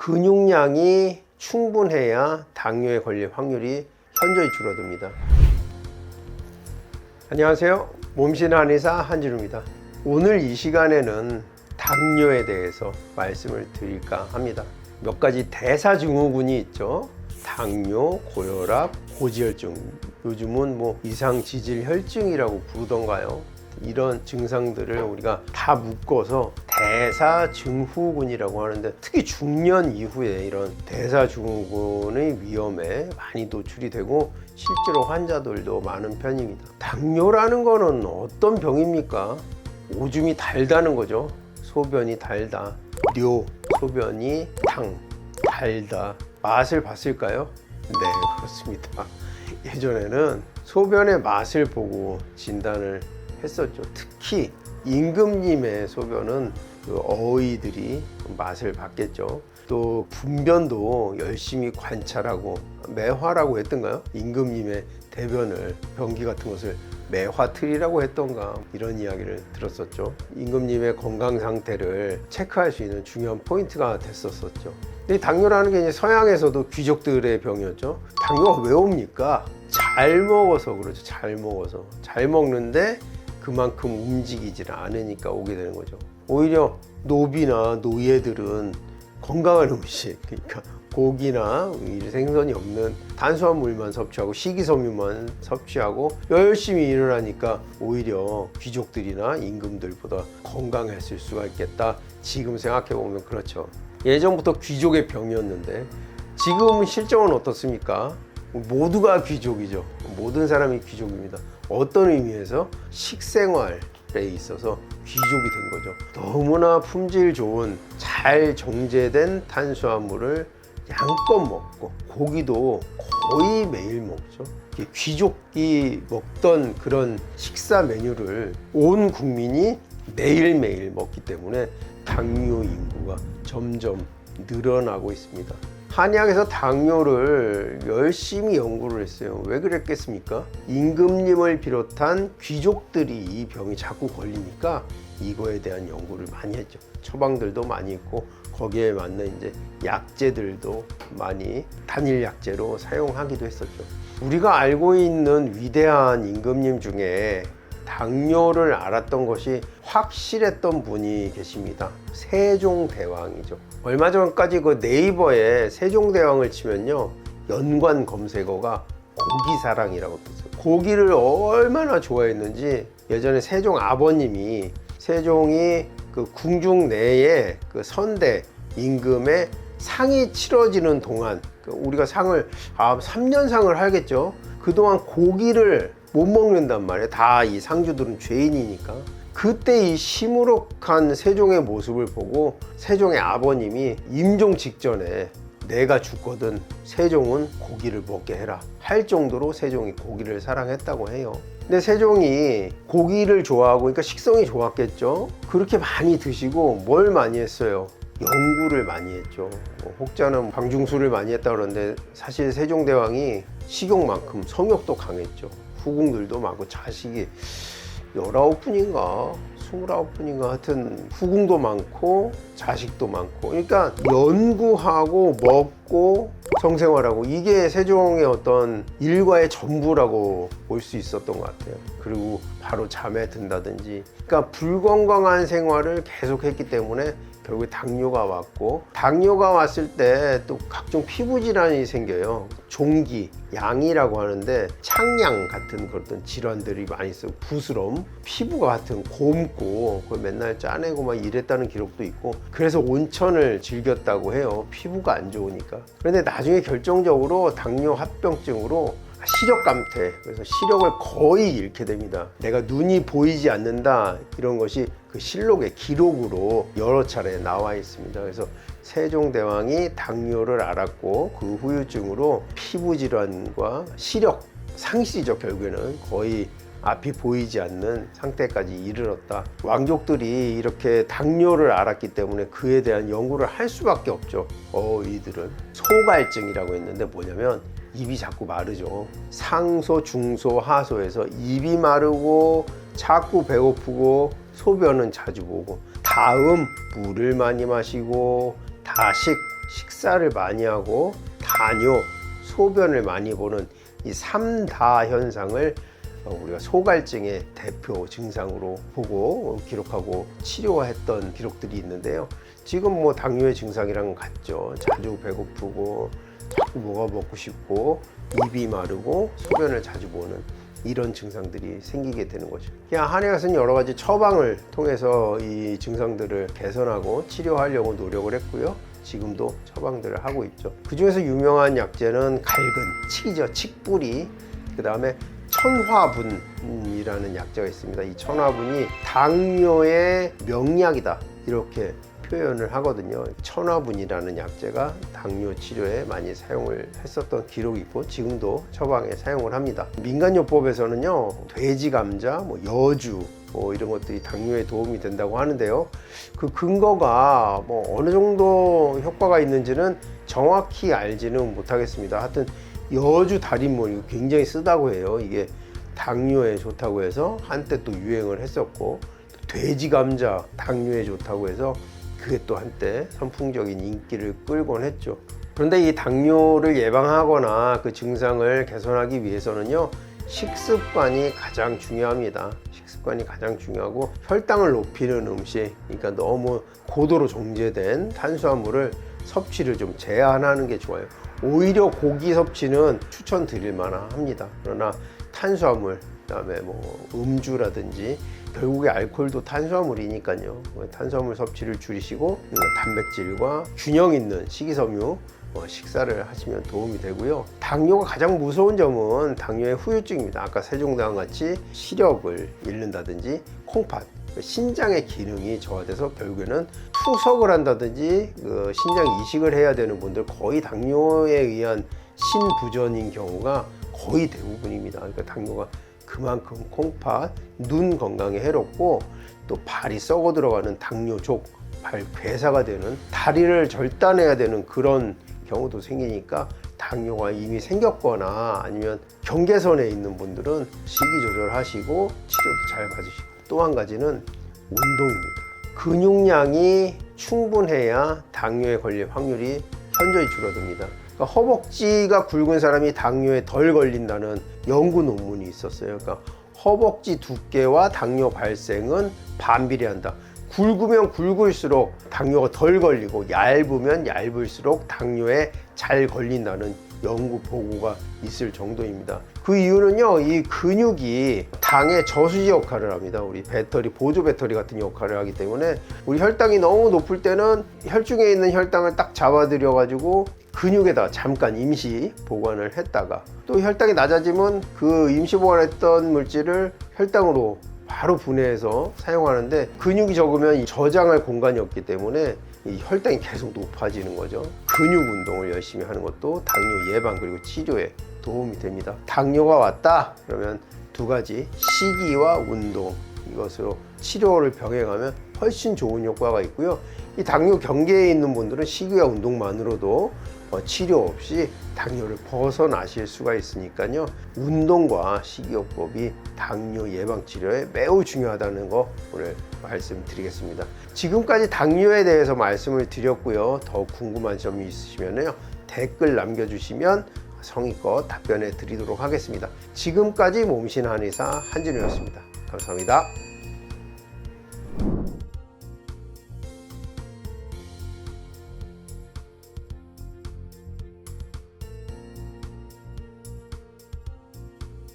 근육량이 충분해야 당뇨에 걸릴 확률이 현저히 줄어듭니다. 안녕하세요. 몸신의 한의사 한진우입니다. 오늘 이 시간에는 당뇨에 대해서 말씀을 드릴까 합니다. 몇 가지 대사증후군이 있죠. 당뇨, 고혈압, 고지혈증, 요즘은 이상지질혈증이라고 부르던가요. 이런 증상들을 우리가 다 묶어서 대사증후군이라고 하는데, 특히 중년 이후에 이런 대사증후군의 위험에 많이 노출이 되고 실제로 환자들도 많은 편입니다. 당뇨라는 거는 어떤 병입니까? 오줌이 달다는 거죠. 소변이 달다. 뇨, 소변이 당, 달다. 맛을 봤을까요? 네, 그렇습니다. 예전에는 소변의 맛을 보고 진단을 했었죠. 특히 임금님의 소변은 그 어의들이 맛을 봤겠죠. 또 분변도 열심히 관찰하고 매화라고 했던가요? 임금님의 대변을, 변기 같은 것을 매화틀이라고 했던가, 이런 이야기를 들었었죠. 임금님의 건강 상태를 체크할 수 있는 중요한 포인트가 됐었었죠. 이 당뇨라는 게 이제 서양에서도 귀족들의 병이었죠. 당뇨가 왜 옵니까? 잘 먹어서 그렇죠. 잘 먹어서. 잘 먹는데 그만큼 움직이질 않으니까 오게 되는 거죠. 오히려 노비나 노예들은 건강한 음식, 그러니까 고기나 생선이 없는 탄수화물만 섭취하고 식이섬유만 섭취하고 열심히 일을 하니까 오히려 귀족들이나 임금들보다 건강했을 수가 있겠다. 지금 생각해보면 그렇죠. 예전부터 귀족의 병이었는데 지금 실정은 어떻습니까? 모두가 귀족이죠. 모든 사람이 귀족입니다. 어떤 의미에서? 식생활에 있어서 귀족이 된 거죠. 너무나 품질 좋은 잘 정제된 탄수화물을 양껏 먹고, 고기도 거의 매일 먹죠. 귀족이 먹던 그런 식사 메뉴를 온 국민이 매일매일 먹기 때문에 당뇨 인구가 점점 늘어나고 있습니다. 한의학에서 당뇨를 열심히 연구를 했어요. 왜 그랬겠습니까? 임금님을 비롯한 귀족들이 이 병이 자꾸 걸리니까 이거에 대한 연구를 많이 했죠. 처방들도 많이 있고 거기에 맞는 이제 약제들도 많이 단일 약제로 사용하기도 했었죠. 우리가 알고 있는 위대한 임금님 중에 당뇨를 알았던 것이 확실했던 분이 계십니다. 세종대왕이죠. 얼마 전까지 그 네이버에 세종대왕을 치면요, 연관 검색어가 고기사랑이라고 떴어요. 고기를 얼마나 좋아했는지, 예전에 세종 아버님이, 세종이 그 궁중 내에 그 선대 임금의 상이 치러지는 동안, 우리가 상을 3년상을 하겠죠. 그동안 고기를 못 먹는단 말이에요. 다 이 상주들은 죄인이니까. 그때 이 시무룩한 세종의 모습을 보고 세종의 아버님이 임종 직전에 내가 죽거든 세종은 고기를 먹게 해라 할 정도로 세종이 고기를 사랑했다고 해요. 근데 세종이 고기를 좋아하고, 그러니까 식성이 좋았겠죠. 그렇게 많이 드시고 뭘 많이 했어요? 연구를 많이 했죠. 혹자는 방중술을 많이 했다 그러는데, 사실 세종대왕이 식욕만큼 성욕도 강했죠. 후궁들도 많고, 자식이 19분인가 29분인가 하여튼 후궁도 많고 자식도 많고, 그러니까 연구하고 먹고 성생활하고, 이게 세종의 어떤 일과의 전부라고 볼 수 있었던 것 같아요. 그리고 바로 잠에 든다든지, 그러니까 불건강한 생활을 계속했기 때문에 결국에 당뇨가 왔고, 당뇨가 왔을 때 또 각종 피부 질환이 생겨요. 종기, 양이라고 하는데 창양 같은 그런 질환들이 많이 있어요. 부스럼, 피부가 같은 곰고 그걸 맨날 짜내고 막 이랬다는 기록도 있고, 그래서 온천을 즐겼다고 해요. 피부가 안 좋으니까. 그런데 나중에 결정적으로 당뇨 합병증으로 시력 감퇴, 그래서 시력을 거의 잃게 됩니다. 내가 눈이 보이지 않는다, 이런 것이 그 실록의 기록으로 여러 차례 나와 있습니다. 그래서 세종대왕이 당뇨를 알았고 그 후유증으로 피부 질환과 시력 상실이죠. 결국에는 거의 앞이 보이지 않는 상태까지 이르렀다. 왕족들이 이렇게 당뇨를 알았기 때문에 그에 대한 연구를 할 수밖에 없죠. 이들은 소갈증이라고 했는데 뭐냐면 입이 자꾸 마르죠. 상소, 중소, 하소에서 입이 마르고 자꾸 배고프고 소변은 자주 보고, 다음 물을 많이 마시고, 다식 식사를 많이 하고 다뇨, 소변을 많이 보는 이 3다 현상을 우리가 소갈증의 대표 증상으로 보고 기록하고 치료했던 기록들이 있는데요. 지금 뭐 당뇨의 증상이랑 같죠. 자주 배고프고 자꾸 뭐가 먹고 싶고 입이 마르고 소변을 자주 보는 이런 증상들이 생기게 되는 거죠. 그냥 한의학에서는 여러 가지 처방을 통해서 이 증상들을 개선하고 치료하려고 노력을 했고요. 지금도 처방들을 하고 있죠. 그 중에서 유명한 약재는 갈근, 칡이죠. 칡뿌리. 그 다음에 천화분이라는 약재가 있습니다. 이 천화분이 당뇨의 명약이다 이렇게 표현을 하거든요. 천화분이라는 약재가 당뇨 치료에 많이 사용을 했었던 기록이 있고 지금도 처방에 사용을 합니다. 민간요법에서는요, 돼지 감자, 뭐 여주 이런 것들이 당뇨에 도움이 된다고 하는데요. 그 근거가 뭐 어느 정도 효과가 있는지는 정확히 알지는 못하겠습니다. 하여튼 여주 달인물 굉장히 쓰다고 해요. 이게 당뇨에 좋다고 해서 한때 또 유행을 했었고, 돼지 감자 당뇨에 좋다고 해서 그게 또 한때 선풍적인 인기를 끌곤 했죠. 그런데 이 당뇨를 예방하거나 그 증상을 개선하기 위해서는요, 식습관이 가장 중요합니다. 식습관이 가장 중요하고 혈당을 높이는 음식, 그러니까 너무 고도로 정제된 탄수화물을 섭취를 좀 제한하는 게 좋아요. 오히려 고기 섭취는 추천드릴 만합니다. 그러나 탄수화물, 그다음에 뭐 음주라든지 결국에 알코올도 탄수화물이니까요. 탄수화물 섭취를 줄이시고 단백질과 균형 있는 식이섬유 식사를 하시면 도움이 되고요. 당뇨가 가장 무서운 점은 당뇨의 후유증입니다. 아까 세종대왕 같이 시력을 잃는다든지 콩팥, 신장의 기능이 저하돼서 결국에는 투석을 한다든지 신장 이식을 해야 되는 분들, 거의 당뇨에 의한 신부전인 경우가 거의 대부분입니다. 그러니까 당뇨가 그만큼 콩팥, 눈 건강에 해롭고 또 발이 썩어 들어가는 당뇨족, 발 괴사가 되는, 다리를 절단해야 되는 그런 경우도 생기니까 당뇨가 이미 생겼거나 아니면 경계선에 있는 분들은 식이 조절하시고 치료도 잘 받으시고, 또 한 가지는 운동입니다. 근육량이 충분해야 당뇨에 걸릴 확률이 현저히 줄어듭니다. 그러니까 허벅지가 굵은 사람이 당뇨에 덜 걸린다는 연구 논문이 있었어요. 그러니까 허벅지 두께와 당뇨 발생은 반비례한다. 굵으면 굵을수록 당뇨가 덜 걸리고 얇으면 얇을수록 당뇨에 잘 걸린다는 연구 보고가 있을 정도입니다. 그 이유는요, 이 근육이 당의 저수지 역할을 합니다. 우리 배터리, 보조 배터리 같은 역할을 하기 때문에 우리 혈당이 너무 높을 때는 혈중에 있는 혈당을 딱 잡아들여 가지고 근육에다 잠깐 임시 보관을 했다가, 또 혈당이 낮아지면 그 임시 보관했던 물질을 혈당으로 바로 분해해서 사용하는데, 근육이 적으면 저장할 공간이 없기 때문에 이 혈당이 계속 높아지는 거죠. 근육 운동을 열심히 하는 것도 당뇨 예방 그리고 치료에 도움이 됩니다. 당뇨가 왔다 그러면 두 가지, 식이와 운동, 이것으로 치료를 병행하면 훨씬 좋은 효과가 있고요. 이 당뇨 경계에 있는 분들은 식이와 운동만으로도 치료 없이 당뇨를 벗어나실 수가 있으니까요. 운동과 식이요법이 당뇨 예방 치료에 매우 중요하다는 거 오늘 말씀드리겠습니다. 지금까지 당뇨에 대해서 말씀을 드렸고요. 더 궁금한 점이 있으시면요, 댓글 남겨주시면 성의껏 답변해 드리도록 하겠습니다. 지금까지 몸신 한의사 한진우였습니다. 감사합니다.